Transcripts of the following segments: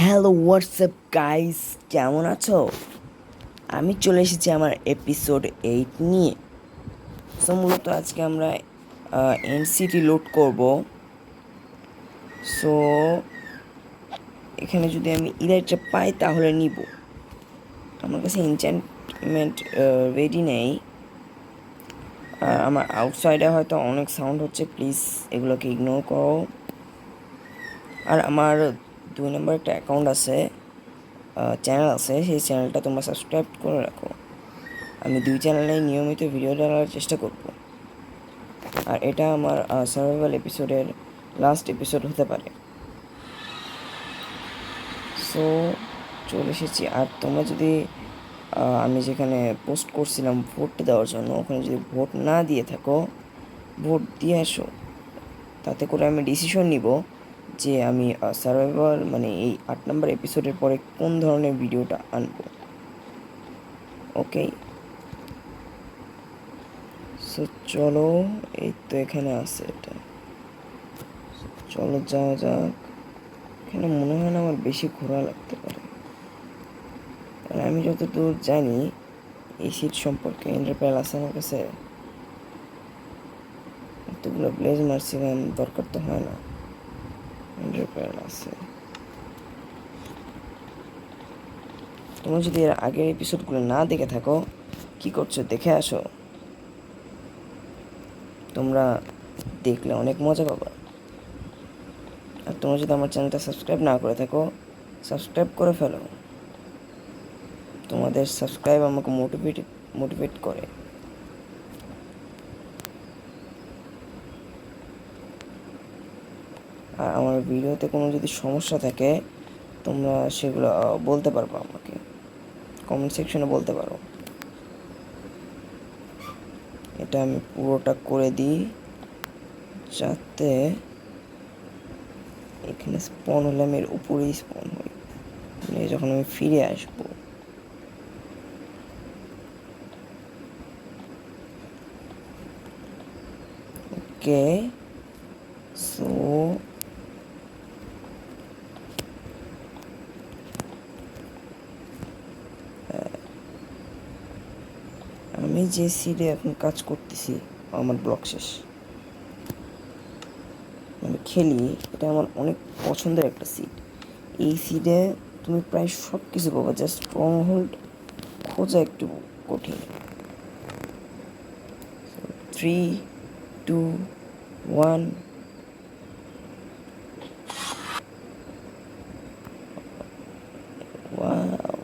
Hello WhatsApp guys, কেমন আছো? আমি চলে এসেছি আমার এপিসোড 8 নিয়ে। সো মূলত আজকে আমরা এনসিটি লোড করব। সো এখানে যদি আমি ইলাইট্রা পাই তাহলে নিব। আমার কাছে এনচ্যান্টমেন্ট রেডি নেই। আর আমার আউটসাইডে হয়তো অনেক সাউন্ড হচ্ছে, প্লিজ এগুলোকে ইগনোর করো। আর আমার 2 নম্বর একটা অ্যাকাউন্ট আছে, চ্যানেল আছে, সেই চ্যানেলটা তোমরা সাবস্ক্রাইব করে রাখো। আমি 2 চ্যানেলে নিয়মিত ভিডিও ডালার চেষ্টা করব। আর এটা আমার সার্ভাইভাল এপিসোডের লাস্ট এপিসোড হতে পারে। সো চলে এসেছি। আর তোমরা যদি আমি যেখানে পোস্ট করছিলাম ভোট দেওয়ার জন্য, ওখানে যদি ভোট না দিয়ে থাকো, ভোট দিয়ে আসো। তাতে করে আমি ডিসিশন নিব যে আমি সার্ভাইভাল মানে এই 8 নম্বর এপিসোডের পরে কোন ধরনের ভিডিওটা আনবো। ওকে, সো চলো, এই তো এখানে আছে এটা। চলো যাওয়া যাক। এখানে মনে হয় না আমার বেশি ঘোরা লাগতে পারে। আর আমি যতদূর জানি এই সিট সম্পর্কে এন্টারপ্রাইল আছে আমার কাছে। এতগুলো ব্লেজ মারছিলাম, দরকার তো হয় না। এন্টারপ্রাইল আছে। তোমরা যদি এর আগের এপিসোডগুলো না দেখে থাকো, কি করছো? দেখে আসো। তোমরা দেখলে অনেক মজা পাবা। আর তোমরা যদি আমার চ্যানেলটা সাবস্ক্রাইব না করে থাকো, সাবস্ক্রাইব করে ফেলো। তোমাদের সাবস্ক্রাইব আমাকে মোটিভেট করে। আর আমার ভিডিওতে কোনো যদি সমস্যা থাকে, তোমরা সেগুলো বলতে পারবো আমাকে, কমেন্ট সেকশনে বলতে পারো। এটা আমি পুরোটা করে দিই যাতে এখানে স্পন হলে আমি এর উপরেই স্পন হই, মানে যখন আমি ফিরে আসবো। ওকে, সো আমি যে সিডে এখন কাজ করতেছি, আমার ব্লক শেষ, আমি খেলি, এটা আমার অনেক পছন্দের একটা সিড। এই সিডে তুমি প্রায় সব কিছু পাবা, জাস্ট স্ট্রং হোল্ড খোঁজা একটু কঠিন। 3, 2, 1। ওয়াও,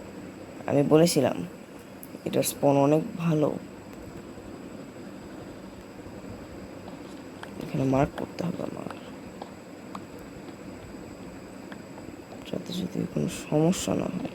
আমি বলেছিলাম এটার স্পন অনেক ভালো। এখানে মার্ক করতে হবে আমার, যাতে যদি কোনো সমস্যা না হয়।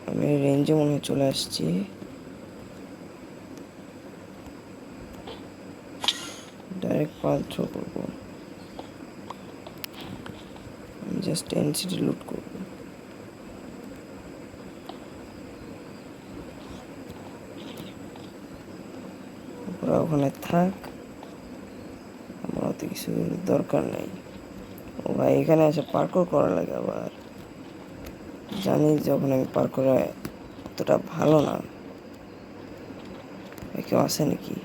আমি রেঞ্জে মনে হয় চলে আসছি। ডাইরেক্ট পাল থ্রো করবো, আমি জাস্ট এনসিটি লুট করবো। ওরা ওখানে থাক, আমার অত কিছু দরকার নেই। ও ভাই, এখানে এসে পার্কও করা লাগে আবার। জানি যখন আমি পার্ক করা অতটা ভালো না। কেউ আসে নাকি?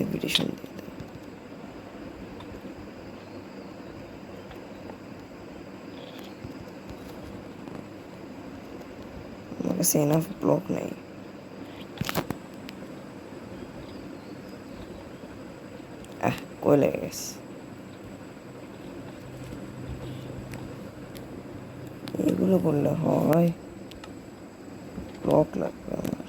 ইনভিটেশন দিয়ে দাও। আমার কাছে এনাফ ব্লক নেই। কই লেগে গেছে? এগুলো করলে হয়? ব্লক লাগবে আমার।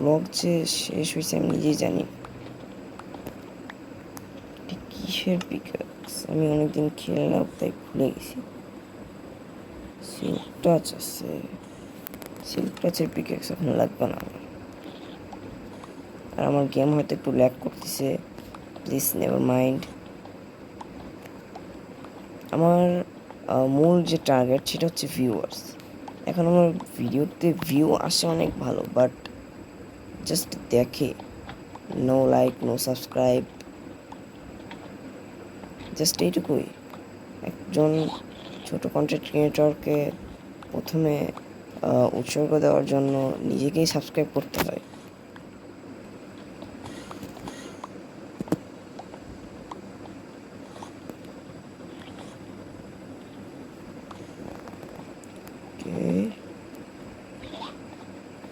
ব্লগ যে শেষ হয়েছে আমি নিজেই জানি। কিসের পিকাক্স আমি অনেকদিন খেললাম তাই ভুলে গেছি। সিল্ক টাচ আছে, সিল্ক টাচের পিকাক্স এখন লাগবে না আমার। আর আমার গেম হয়তো একটু ল্যাগ করতেছে, প্লিজ নেভার মাইন্ড। আমার মূল যে টার্গেট সেটা হচ্ছে ভিউয়ার্স। এখন আমার ভিডিওতে ভিউ আসে অনেক ভালো, বাট জাস্ট দেখে, no like, no subscribe, just এইটুকুই। একজন ছোট কন্টেন্ট ক্রিয়েটরকে প্রথমে উৎসর্গ দেওয়ার জন্য নিজেকেই সাবস্ক্রাইব করতে হয়।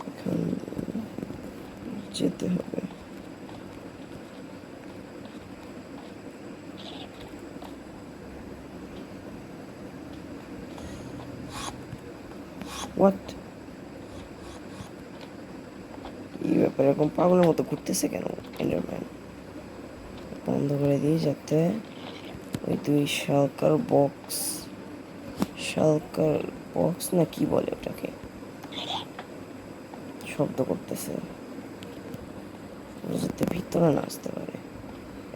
এখন যেতে হবে। হোয়াট, এই ব্যাপারে এরকম পাগলের মতো ঘুরতেছে কেন এন্ডারম্যান? বন্ধ করে দিই যাতে ওই দুই শালকার বক্স না কি বলে ওটাকে, শব্দ করতেছে, যাতে ভিতরে না আসতে পারে।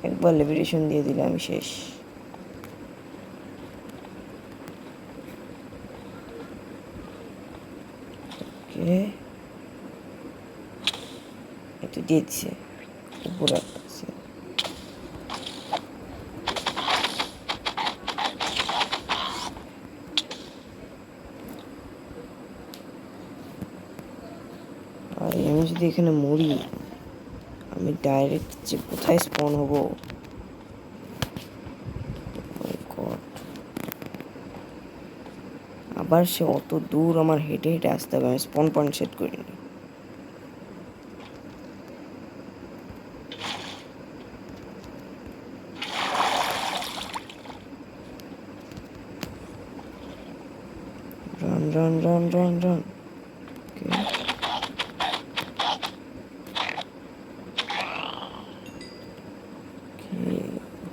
একবার লেভিটেশন দিয়ে দিলে আমি শেষ। ওকে, এটা দিয়ে দিছে, উপরে একটা আছে। আর আমি যদি এখানে মরি, আমি ডাইরেক্ট যে কোথায় স্পন হব। আবার সে অত দূর আমার হেঁটে হেঁটে আসতে হবে, আমি স্পন পয়েন্ট সেট করিনি। Run run run run run.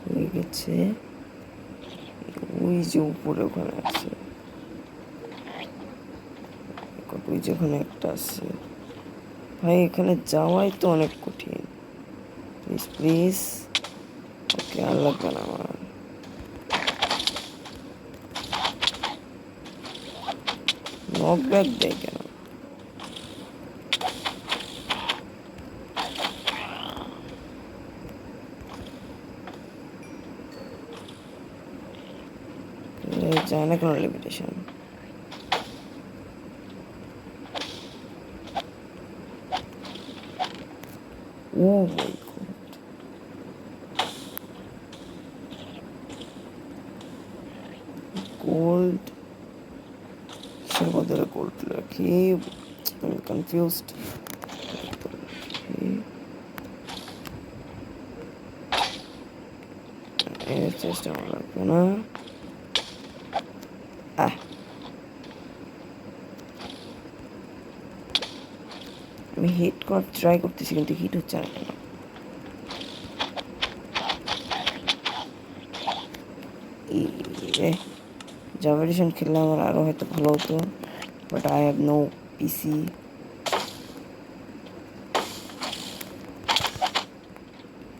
হয়ে গেছে, ওই যে উপরে ওখানে আছে, ওই যে ওখানে একটা আছে। ভাই এখানে যাওয়াই তো অনেক কঠিন। প্লিজ প্লিজ, ওকে আর লাগবে না আমার। নকব্যাক দেয় কেন? যায় না কোনো লিমিটেশন। ও মাই গড, গোল্ড কিসের বদলে গোল্ড রাখি? আমি কনফিউজড। এর চেষ্টা আমার লাগবে না। আমি হিট করার ট্রাই করতেছি কিন্তু হিট হচ্ছে না কেন? জাভা এডিশন খেললে আমার আরও হয়তো ভালো হতো, বাট আই হ্যাভ নো পিসি।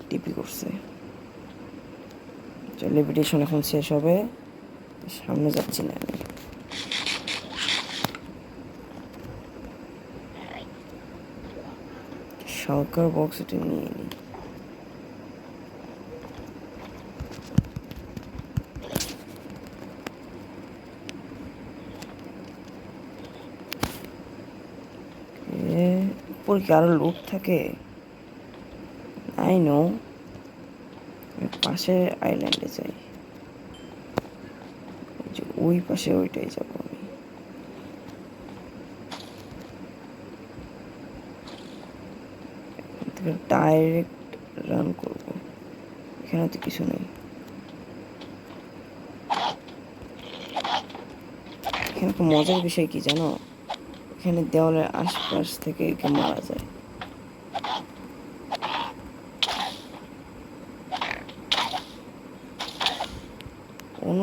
টিপি করছে। লেভিটেশন এখন শেষ হবে, সামনে যাচ্ছি না আমি। শালকার বক্স এটা নিয়ে নিই। উপর কি আরো লোক থাকে? আই নো, পাশে আইল্যান্ডে যাই, ওই পাশে ওইটাই যাব আমি। ডাইরেক্ট রান করবো, এখানে তো কিছু নেই। এখানে একটা মজার বিষয় কি জানো, এখানে দেওয়ালের আশপাশ থেকে মারা যায়। অন্য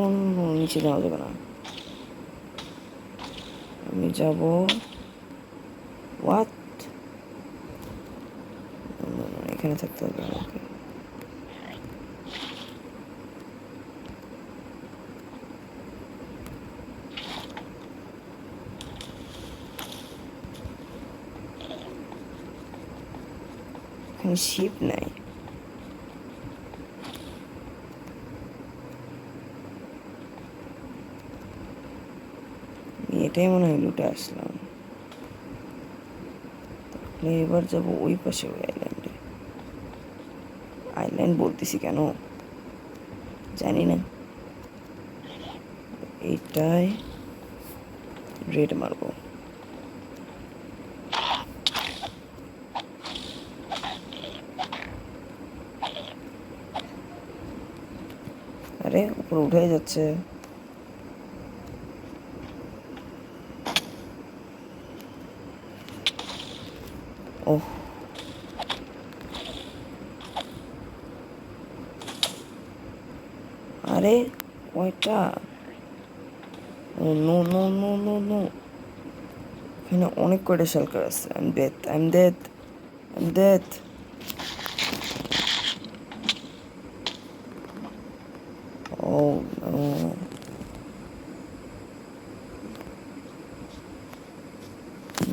নিচে যাওয়া যাবে না, আমি যাব। হোয়াট? এখানে থাকতে হবে আমাকে। এখানে শিপ নাই। এটাই মনে হয় লুটে আসলাম। তাহলে এবার যাব ওই পাশে, ওই আইল্যান্ডে। আইল্যান্ড বলতেছি কেন জানি না। এইটাই রেড মারবো। আরে উপরে উঠে যাচ্ছে। ওহ, আরে কয়টা? Oh no no no no no, এখানে অনেক কয়টা শালকার আছে। I am death, I am death, I am death. Oh no,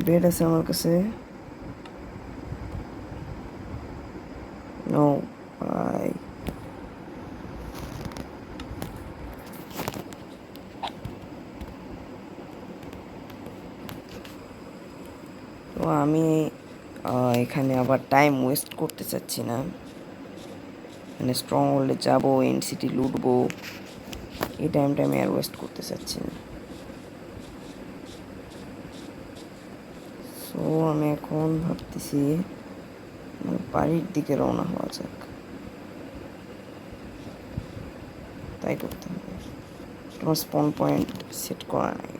bed আছে আমার কাছে। নো ভাই, তো আমি এখানে আবার টাইম ওয়েস্ট করতে চাচ্ছি না। মানে স্ট্রং হোল্ডে যাবো, এন্ড সিটি লুটবো, এই টাইমটা আমি আর ওয়েস্ট করতে চাচ্ছি না। সো আমি এখন ভাবতেছি বাড়ির দিকে রওনা হওয়া যাক। তাই করতে হবে। তোমার স্পন পয়েন্ট সেট করা নাই,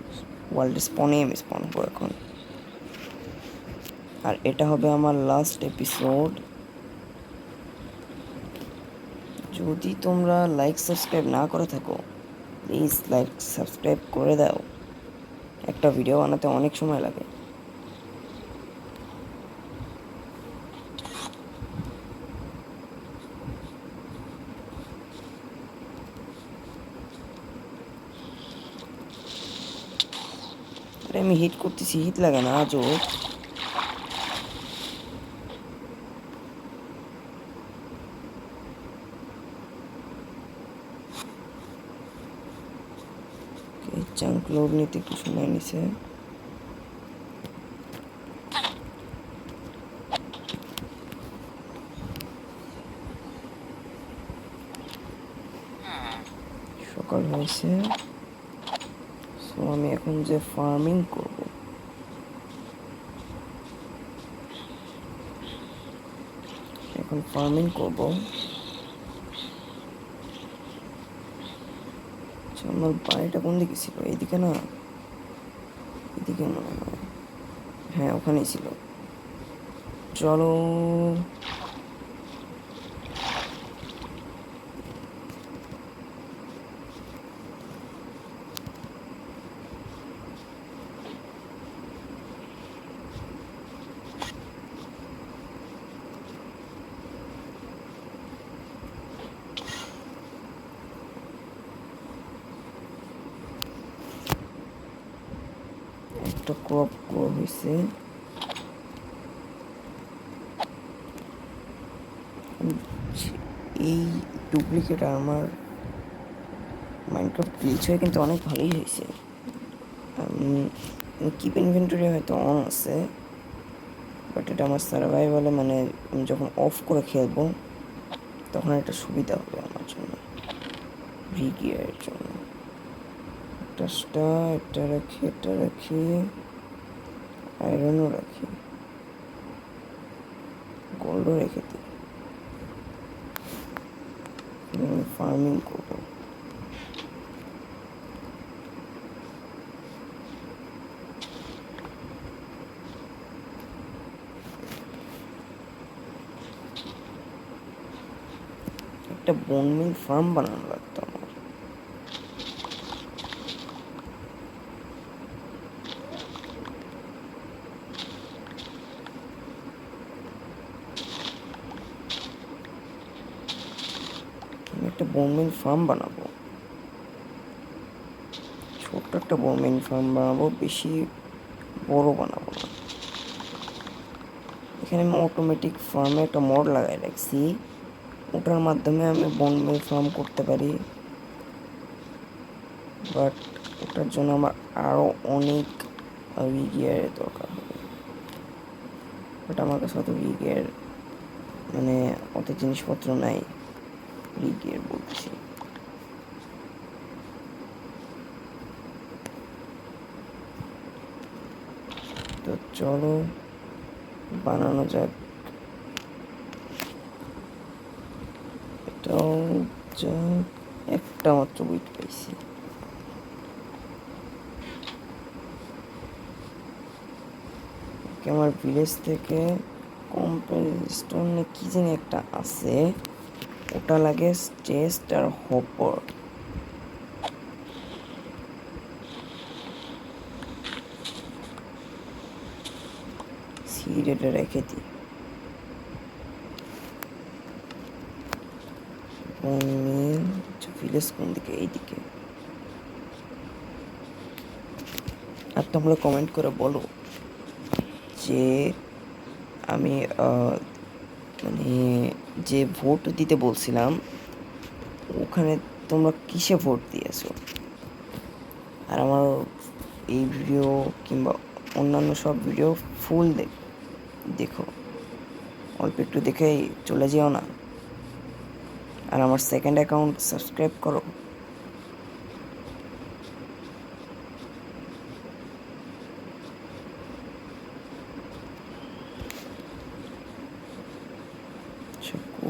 ওয়ার্ল্ডের স্পনে আমি স্পন হবো এখন। আর এটা হবে আমার লাস্ট এপিসোড। যদি তোমরা লাইক সাবস্ক্রাইব না করে থাকো, প্লিজ লাইক সাবস্ক্রাইব করে দাও। একটা ভিডিও বানাতে অনেক সময় লাগে। আরে আমি হিট করতেছি, হিট লাগে না আজও। চাঙ্ক লোড নিতে একটু সময় নিছে। সকাল হয়েছে, সো আমি এখন যে ফার্মিং করব, এখন ফার্মিং করব। আচ্ছা, আমার বাড়িটা কোন দিকে ছিল? এইদিকে না, এদিকে মনে হয়। হ্যাঁ, ওখানেই ছিল। চলো। একটা ক্রপ হয়েছে। এই ডুপ্লিকেট আমার মাইনক্রাফট গ্লিচ হয়ে কিন্তু অনেক ভালোই হয়েছে। কিপ ইনভেন্টরি হয়তো অন আছে, বাট এটা আমার সার্ভাইভালে, মানে আমি যখন অফ করে খেলবো তখন একটা সুবিধা হবে আমার জন্য, রিগিয়ারের জন্য। এটা রাখি, এটা রাখি, আয়রনও রাখি, গোল্ডও রেখে দিই। ফার্মিং করবো। একটা বোন মিল ফার্ম বানানো লাগতো আমার। আমি একটা বোনমিল ফার্ম বানাবো, ছোট্ট একটা বোনমিল ফার্ম বানাবো, বেশি বড় বানাবো না। এখানে আমি অটোমেটিক ফার্মে একটা মোড লাগাই রাখছি, ওটার মাধ্যমে আমি বোনমিল ফার্ম করতে পারি। বাট ওটার জন্য আমার আরও অনেক রিগিয়ারের দরকার হবে, বাট আমার কাছে অত রিগিয়ার মানে অত জিনিসপত্র নাই, রিগিয়ার বলতেছি। তো চলো বানানো যাক। এটাও যা একটা মাত্র উইট পাইছি। আমার ভিলেজ থেকে কম্পেস্টন কি জানি একটা আছে, ওটা লাগে চেস্ট আর হপার। সিড এটা রেখে দিই। ভিলেজ কোন দিকে? এইদিকে। আর তোমরা কমেন্ট করে বলো যে আমি মানে যে ভোট দিতে বলছিলাম ওখানে তোমরা কিসে ভোট দিয়েছো। আর আমার এই ভিডিও কিংবা অন্যান্য সব ভিডিও ফুল দেখো, অল্প একটু দেখেই চলে যেও না। আর আমার সেকেন্ড অ্যাকাউন্ট সাবস্ক্রাইব করো।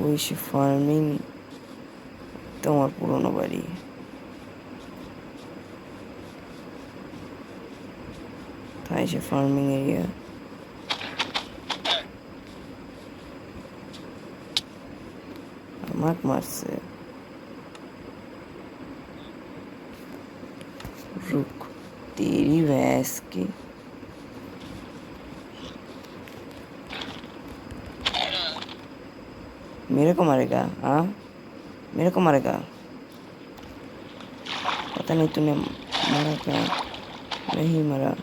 ওই সে ফার্মিং, তোমার পুরনো বাড়ি। তাই সে ফার্মিং এরিয়া। আমাকে মারছে। रुक तेरी भैंस की। मेरे को मारेगा? हाँ मेरे को मारेगा? पता नहीं तूने मारा क्या, नहीं मारा।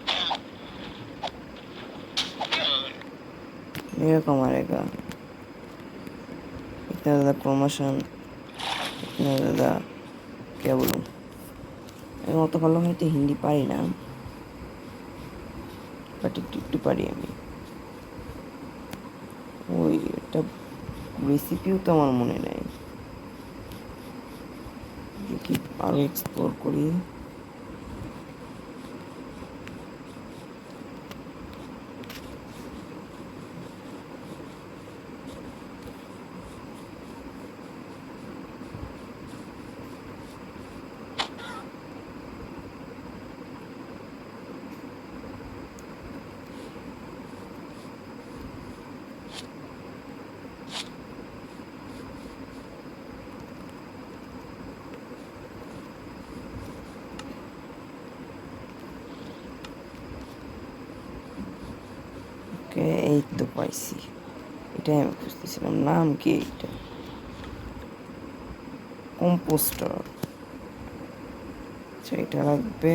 मेरे को मारेगा। इतना ज़्यादा प्रमोशन, इतना ज़्यादा क्या बोलूँ। আমি অত ভালো হয়তো হিন্দি পারি না, বাট একটু একটু পারি আমি। ওই একটা রেসিপিও তো আমার মনে নেই, দেখি আরও এক্সপ্লোর করি। ওকে, এই তো পাইছি। এটাই আমি খুঁজতেছিলাম, নাম কি এইটা? কম্পোস্টার। আচ্ছা এটা লাগবে,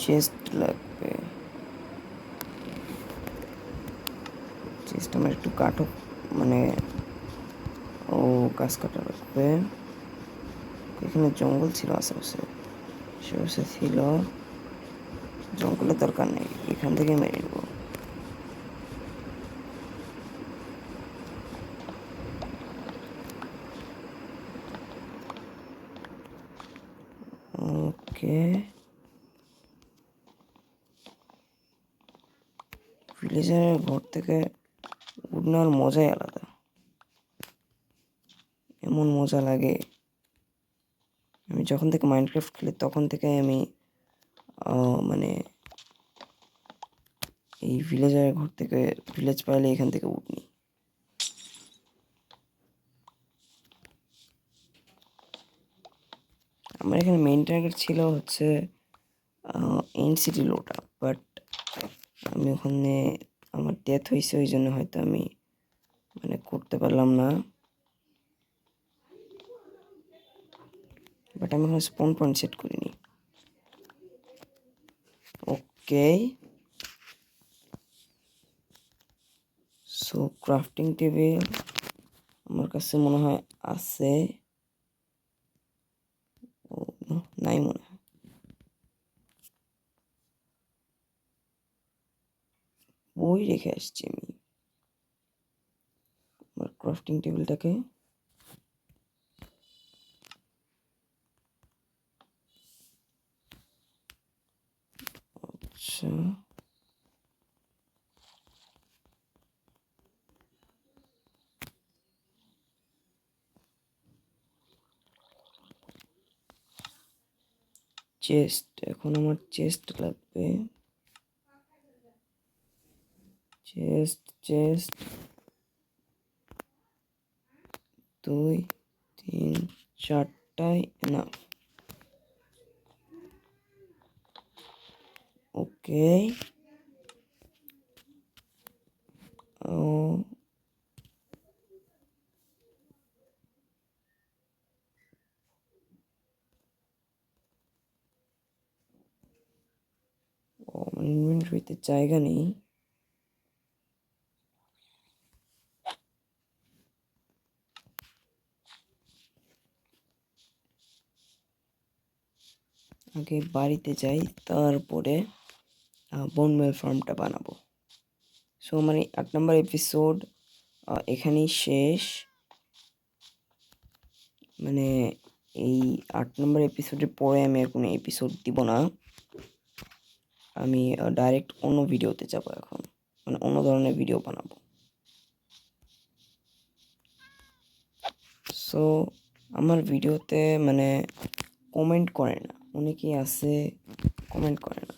চেস্ট লাগবে। চেস্ট আমার একটু কাঠো, মানে ও গাছ কাটা লাগবে। এখানে জঙ্গল ছিল আশেপাশে, আশেপাশে ছিল। জঙ্গলের দরকার নেই, এখান থেকে মেরে নেব। ওকে, ভিলেজারের ঘর থেকে উড নেওয়ার মজাই আলাদা, এমন মজা লাগে। আমি যখন থেকে মাইনক্রাফট খেলি তখন থেকে আমি মানে এই ভিলেজারের ঘর থেকে ভিলেজ পাইলে এখান থেকে উড নিই। আমার এখানে মেইন টার্গেট ছিল হচ্ছে এন্ড সিটি লোটা, বাট আমি ওখানে আমার ডেথ হয়েছে, ওই জন্য হয়তো আমি মানে করতে পারলাম না। বাট আমি এখন স্পন পয়েন্ট সেট করিনি। ওকে, সো ক্রাফটিং টেবিল আমার কাছে মনে হয় আছে, নাই মনে হয়। বই রেখে আসছি আমি আমার ক্রাফটিং টেবিলটাকে। আচ্ছা, চেস্ট, এখন আমার চেস্ট লাগবে। চেস্ট চেস্ট 2 3 4টাই এনাফ। ওকে, আমার ইনভেন্টরিতে জায়গা নেই। আগে বাড়িতে যাই, তারপরে বোন মেল ফার্মটা বানাবো। সো আমার এই 8 নম্বর এপিসোড এখানেই শেষ। মানে এই 8 নম্বর এপিসোডের পরে আমি আর কোনো এপিসোড দিব না, আমি ডাইরেক্ট অন্য ভিডিওতে যাব এখন, মানে অন্য ধরনের ভিডিও বানাবো। সো আমার ভিডিওতে মানে কমেন্ট করে না, অনেকেই আছে কমেন্ট করে না।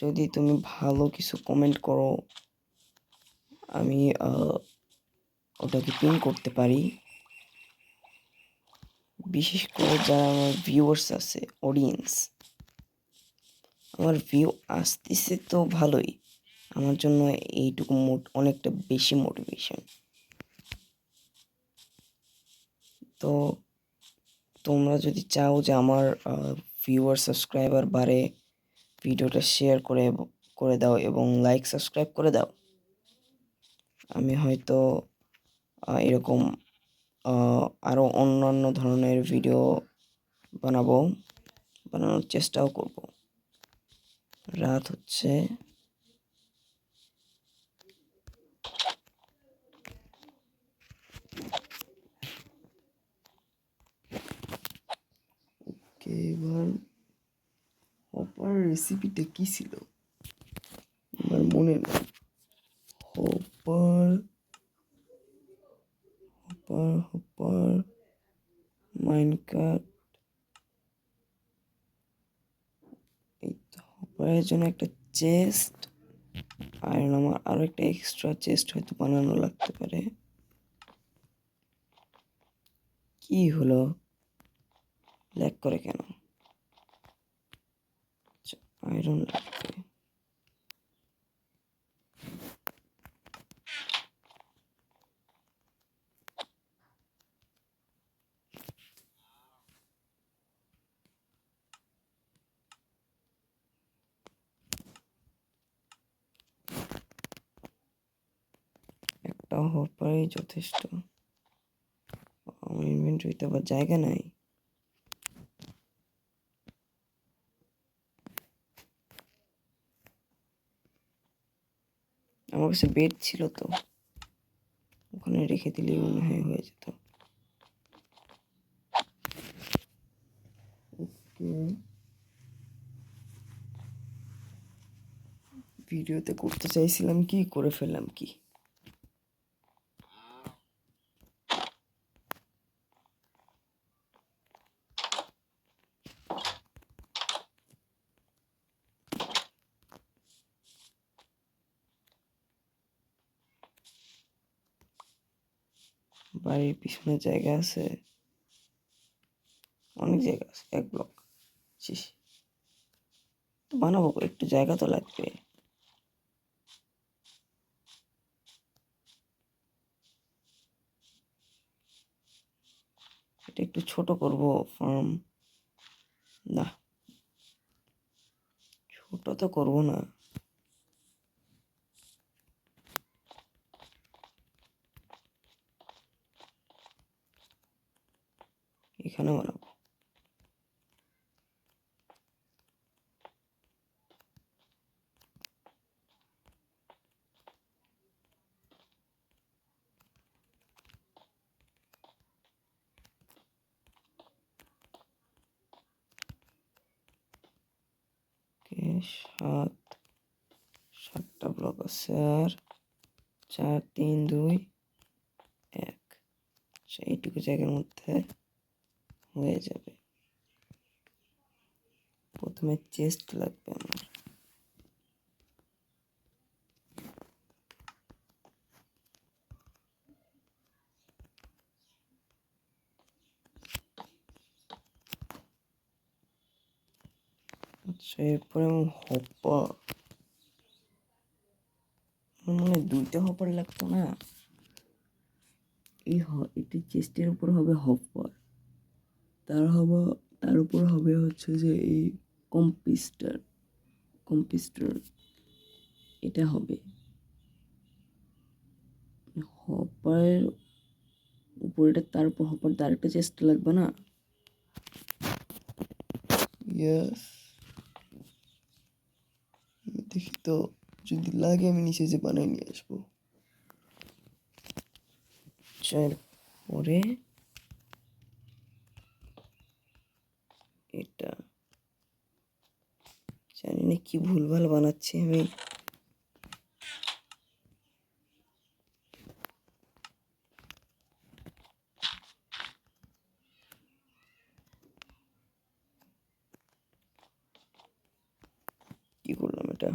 যদি তুমি ভালো কিছু কমেন্ট করো, আমি ওটাকে পিন করতে পারি। বিশেষ করে যারা আমার ভিউয়ার্স আছে, অডিয়েন্স, আমার ভিউ আসতেছে তো ভালোই, আমার জন্য এইটুকু অনেকটা বেশি মোটিভেশন। তো তোমরা যদি চাও যে আমার ভিউয়ার সাবস্ক্রাইবার বাড়ে, ভিডিওটা শেয়ার করে দাও এবং লাইক সাবস্ক্রাইব করে দাও। আমি হয়তো এরকম আরও অন্যান্য ধরনের ভিডিও বানানোর চেষ্টাও করব। রাত হচ্ছে, এবার হপার রেসিপিটা কি ছিল আমার মনে নেই। হপার হপার হপার মাইনকাট, এই তো হপারের জন্য একটা চেস্ট, আর আমার আরো একটা এক্সট্রা চেস্ট হয়তো বানানো লাগতে পারে। কি হলো, ল্যাগ করে কেন? আয়রন লাগবে। একটা হপারই যথেষ্ট, আমার ইনভেন্টরিতে আবার জায়গা নাই। আমার কাছে বেড ছিল তো, ওখানে রেখে দিলেই মনে হয় হয়ে যেত। ভিডিওতে করতে চাইছিলাম কি, করে ফেললাম কি। বাড়ির পিছনে জায়গা আছে, অনেক জায়গা আছে, 1 ব্লক শেষ। বানাবো, একটু জায়গা তো লাগবে। এটা একটু ছোট করব ফার্ম। না, ছোট তো করব না, এখানে বানাবো। ওকে, 7টা ব্লক আছে আর 4 3 2 1। এইটুকু জায়গার মধ্যে হয়ে যাবে। প্রথমে চেস্ট লাগবে আমার। আচ্ছা, এরপরে আমি হপার, মানে 2টা হপার লাগতো না? এটি চেস্টের উপর হবে হপার, তার উপর হবে হচ্ছে যে এই কম্পিস্টার এটা হবে। হপারের উপরে তার উপর হপার, তার একটা চেস্ট লাগবে না? ইয়েস, দেখি তো, যদি লাগে আমি নিচে যে বানাই নিয়ে আসবো। পরে এটা জানি না কি ভুলভাল বানাচ্ছি আমি। কি করলাম এটা?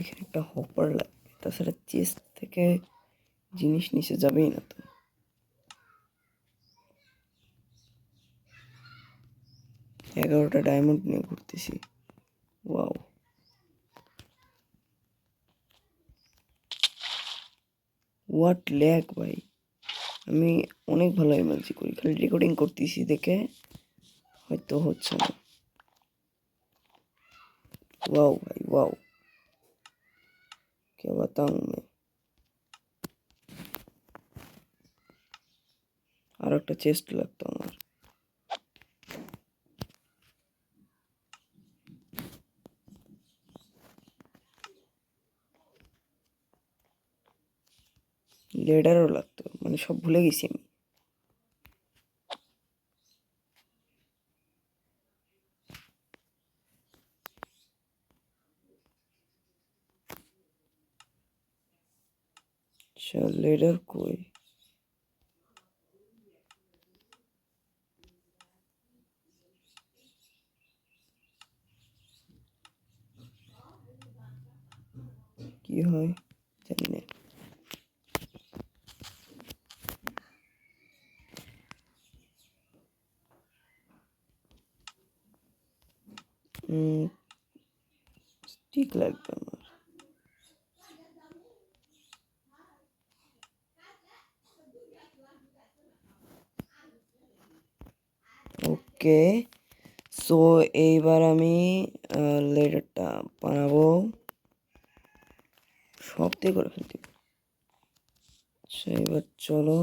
এখানে একটা হপার লাগবে, তাছাড়া চেস্ট থেকে জিনিস নিচে যাবেই না তো। এগারোটা ডায়মন্ড নিয়ে ঘুরতেছি। ওয়াও, হোয়াট ল্যাগ ভাই! আমি অনেক ভালো এমএলজি করি, খালি রেকর্ডিং করতেছি দেখে হয়তো হচ্ছে না। ওয়াও ভাই, ওয়াও, কে বাতাऊं मैं। আর একটা চেস্ট লাগতো আমার। লেডারও লাগতো, মানে সব ভুলে গেছি আমি। আচ্ছা, লেডার কই? কি হয় জানি না। স্টিক লাগবে আমার। ওকে, সো এইবার আমি লেডারটা বানাবো, সব দিয়ে করে ফেলতে। আচ্ছা, এবার চলো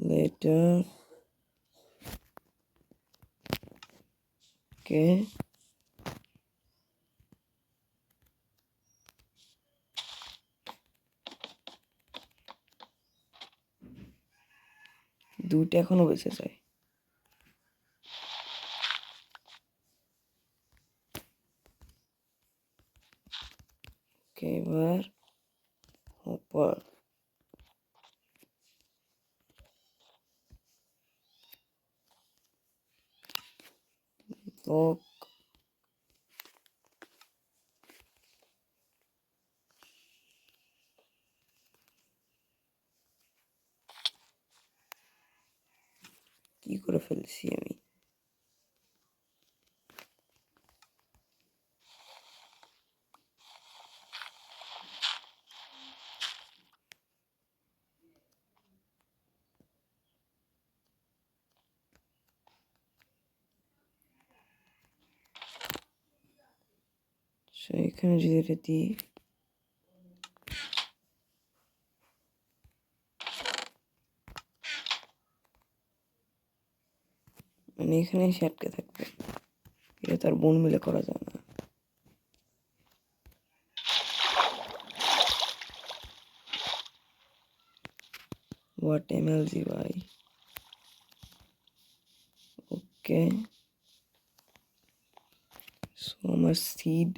লেটার কে দুইটা এখনো বেঁচে যায়। ওকে, এবার হপার ব্লক ফেলছি আমি। এখানে যদি এটা দিই, মানে এখানে এসে আটকে থাকবে, এটা তো আর বোন মিলে করা যায় না। হোয়াট এমএলজি ভাই। ওকে, সো আমার সিড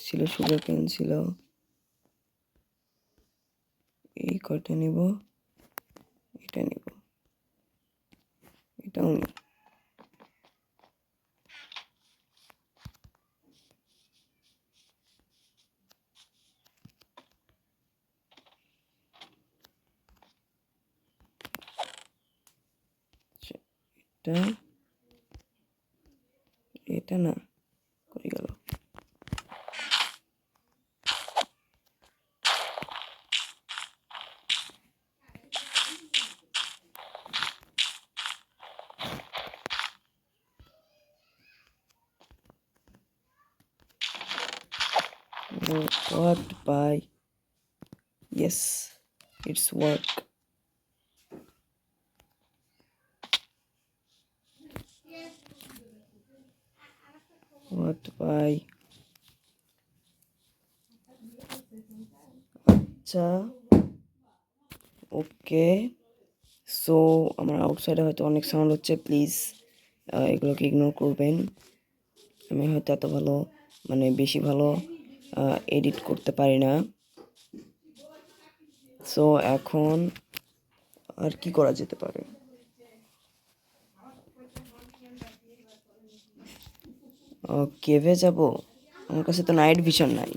ছিল, সুগার কেন ছিল, এই কটা নিব, এটা নিব, এটাও নিব। এটা এটা না, কই গেল? What by? Yes, it's work. What by? আচ্ছা, ওকে। সো আমার আউটসাইডে হয়তো অনেক সাউন্ড হচ্ছে, প্লিজ এগুলোকে ইগনোর করবেন। আমি হয়তো এত ভালো, মানে বেশি ভালো এডিট করতে পারি না। সো এখন আর কি করা যেতে পারে? কেভে যাব? আমার কাছে তো নাইট ভিশন নাই।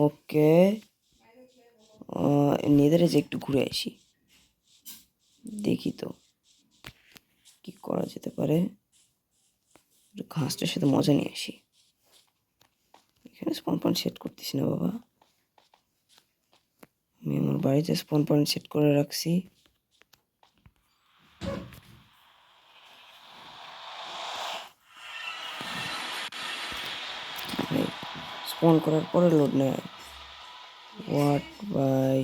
ওকে, নেদারে যে একটু ঘুরে আসি, দেখি তো কি করা যেতে পারে। ঘাসটার সাথে মজা নিয়ে আসি। এখানে স্পন পয়েন্ট সেট করতেছি না বাবা, আমি আমার বাড়িতে স্পন পয়েন্ট সেট করে রাখছি। স্পন করার পরে লোড নেয়। হোয়াট বাই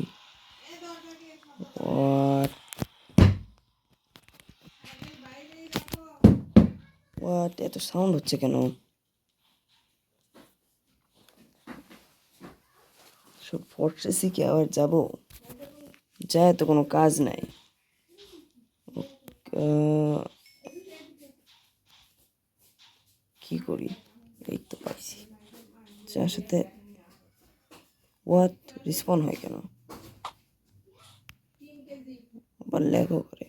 হোয়াট এত সাউন্ড হচ্ছে কেন? সব ফর্ট্রেসে কি আবার যাব? যায় তো কোনো কাজ নাই। কি করি? এই তো পাইছি, যার সাথে হোয়াট রিসপন হয় কেন? আবার ল্যাগও করে।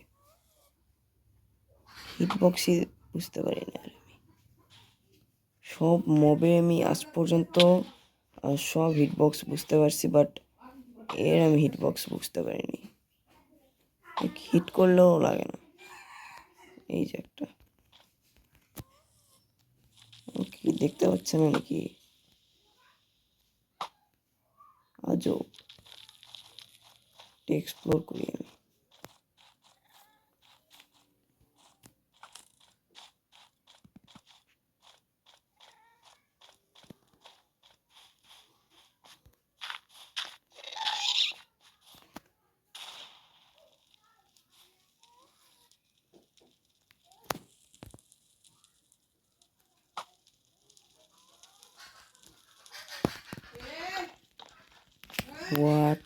হিটবক্সই বুঝতে পারি না আর আমি। সব মবে আমি আজ পর্যন্ত সব হিটবক্স বুঝতে পারছি, বাট এর আমি হিটবক্স বুঝতে পারিনি। হিট করলেও লাগে না। এই যে একটা, কি দেখতে পাচ্ছে না নাকি? আজও এক্সপ্লোর করি আমি। হোয়াট,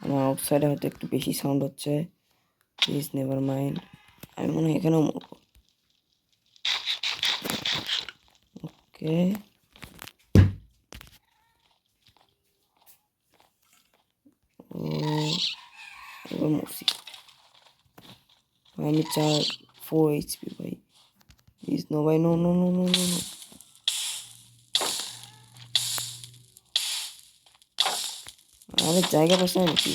আমার আউটসাইডে হয়তো একটু বেশি সাউন্ড হচ্ছে, প্লিজ নেভার মাইন্ড। আমি মনে হয় এখানেও মরবো। ওকে, ও এবার মরছি। আমি 4 HP ভাই, প্লিজ নো ভাই, no no no no no no. আরে জায়গা পাচ্ছে না নাকি?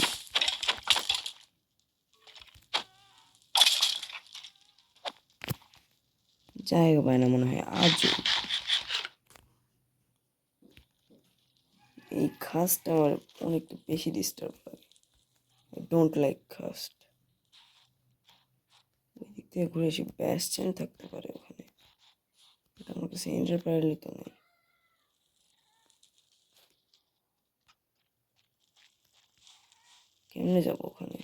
জায়গা পায় না মনে হয় আজও। এই ঘাসটা আমার অনেকটা বেশি ডিস্টার্ব লাগে। আই ডোন্ট লাইক ঘাস। ওই দিক থেকে ঘুরে এসে ব্যাসচান থাকতে পারে ওখানে, এটা আমার কাছে এন্টারপ্রাইজলি তো নেই। কেমনে যাবো ওখানে?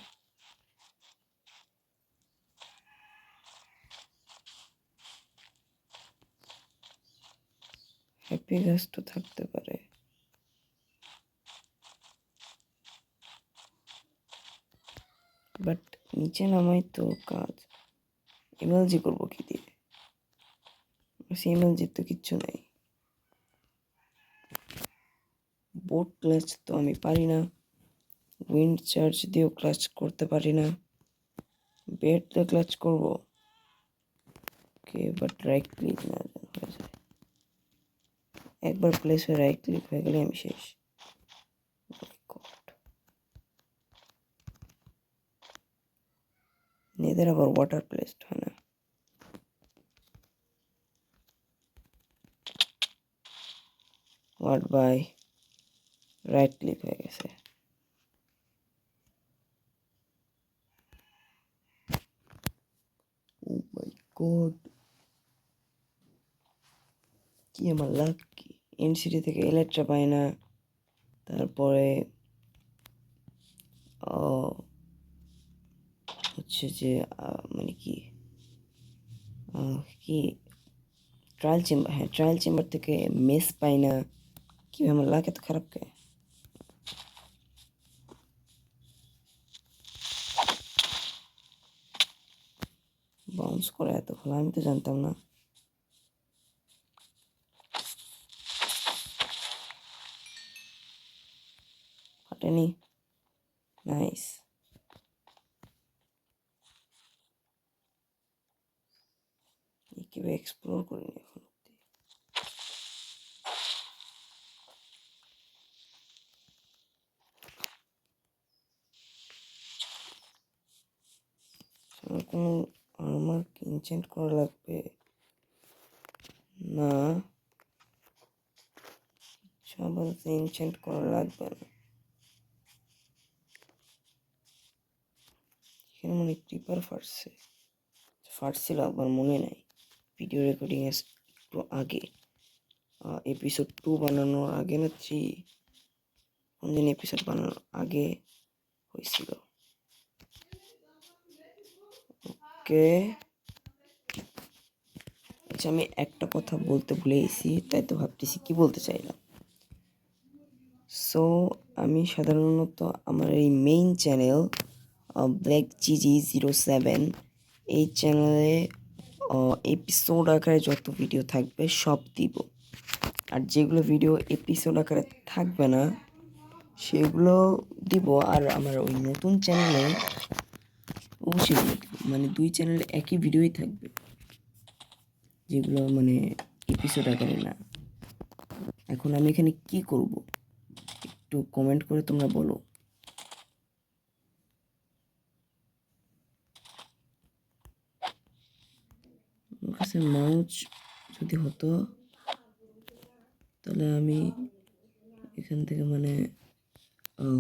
হ্যাপি গাছ তো থাকতে পারে, বাট নিচে নামাই তো কাজ। এমএলজি করবো কি দিয়ে? এমএলজির তো কিচ্ছু নেই। বোট ক্লাচ তো আমি পারি না, উইন্ড চার্জ দিয়েও ক্লাচ করতে পারি না, বেড দিয়ে ক্লাচ করবো ওকে, বাট রাইট ক্লিক না হয়ে যায়। একবার প্লেস হয়ে রাইট ক্লিক হয়ে গেলে আমি শেষ। এদের আবার ওয়াটার প্লেসড হয় না। ওয়াট বাই রাইট ক্লিক হয়ে গেছে। ও মাই গড, কি আমার লাক! কি এনসিটি থেকে এলেট্রা পাই না, তারপরে হচ্ছে যে মানে কি কি ট্রায়াল চেম্বার, হ্যাঁ ট্রায়াল চেম্বার থেকে মেস পাই না। কি আমার লাক এত খারাপ কে? বাউন্স করে এত ভালো, আমি তো জানতাম না। ফাটেনি, নাইস। কিভাবে এক্সপ্লোর করিনি এখন অব্দি। আমার কোনো আর্মার ইনচেন্ট করা লাগবে না, আপাতত ইনচেন্ট করা লাগবে না। এখানে মনে ক্রিপার ফাটছিল একবার, মনে নাই। ভিডিও রেকর্ডিং একটু আগে, এপিসোড 2 বানানোর আগে না 3, কোন দিন এপিসোড বানানোর আগে হয়েছিল। ওকে, আচ্ছা আমি একটা কথা বলতে ভুলে গেছি, তাই তো ভাবতেছি কি বলতে চাইলাম। সো আমি সাধারণত আমার এই মেইন চ্যানেল ব্ল্যাক জিজি 07, এই চ্যানেলে এপিসোড আকারে যত ভিডিও থাকবে সব দিব, আর যেগুলো ভিডিও এপিসোড আকারে থাকবে না সেগুলো দিব। আর আমার ওই নতুন চ্যানেলে অবশ্যই মানে 2 চ্যানেলে একই ভিডিওই থাকবে, যেগুলো মানে এপিসোড আকারে না। এখন আমি এখানে কি করব একটু কমেন্ট করে তোমরা বলো। আমার কাছে মাউস যদি হতো তাহলে আমি এখান থেকে মানে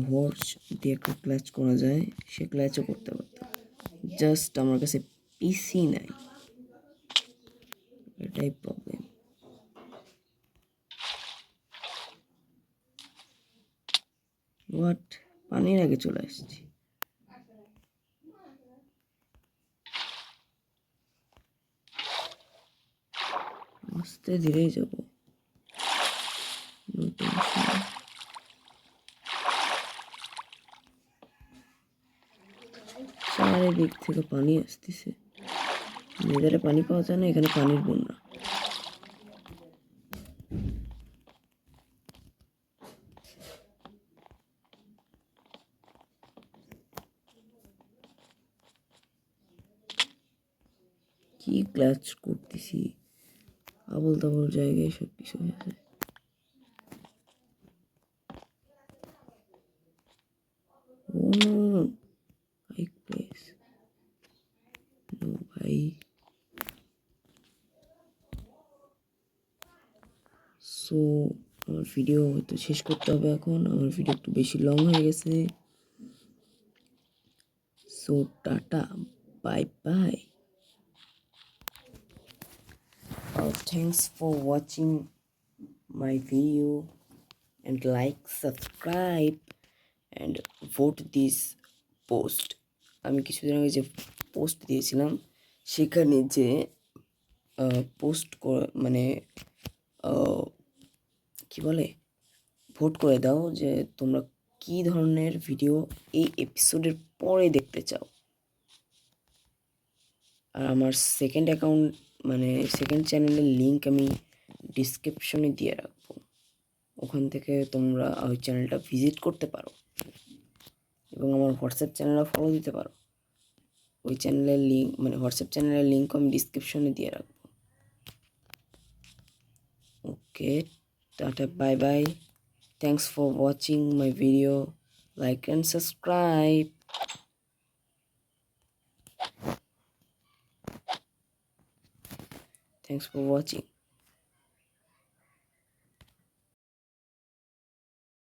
হর্স দিয়ে একটা ক্লাচ করা যায়, সে ক্লাচও করতে পারতাম। জাস্ট আমার কাছে পিসি নাই, এটাই প্রবলেম। হোয়াট, পানির আগে চলে আসছি। আস্তে ধীরেই যাবো, চারিদিক থেকে পানি আসতেছে। নেদারে পানি পাওয়া যায় না, এখানে পানির বন্যা। কি ক্লাচ করতেছি, আবল তাবল জায়গায় সব কিছু হয়েছে। ও নো, বাইক প্লেস, নো ভাই। সো আমার ভিডিও হয়তো শেষ করতে হবে এখন, আমার ভিডিও একটু বেশি লং হয়ে গেছে। So tata, bye by. Thanks for watching my video and like, subscribe and vote this post. আমি কিছুদিন আগে যে পোস্ট দিয়েছিলাম সেখানে যে পোস্ট মানে কি বলে ভোট করে দাও যে তোমরা কি ধরনের ভিডিও এই এপিসোডের পরে দেখতে চাও। আর আমার সেকেন্ড অ্যাকাউন্ট মানে সেকেন্ড চ্যানেলের লিঙ্ক আমি ডিসক্রিপশনে দিয়ে রাখবো, ওখান থেকে তোমরা ওই চ্যানেলটা ভিজিট করতে পারো এবং আমার হোয়াটসঅ্যাপ চ্যানেলও ফলো দিতে পারো। ওই চ্যানেলের লিঙ্ক মানে হোয়াটসঅ্যাপ চ্যানেলের লিঙ্ক আমি ডিসক্রিপশনে দিয়ে রাখবো। Okay, tata, bye bye. Thanks for watching my video, like and subscribe. Thanks for watching.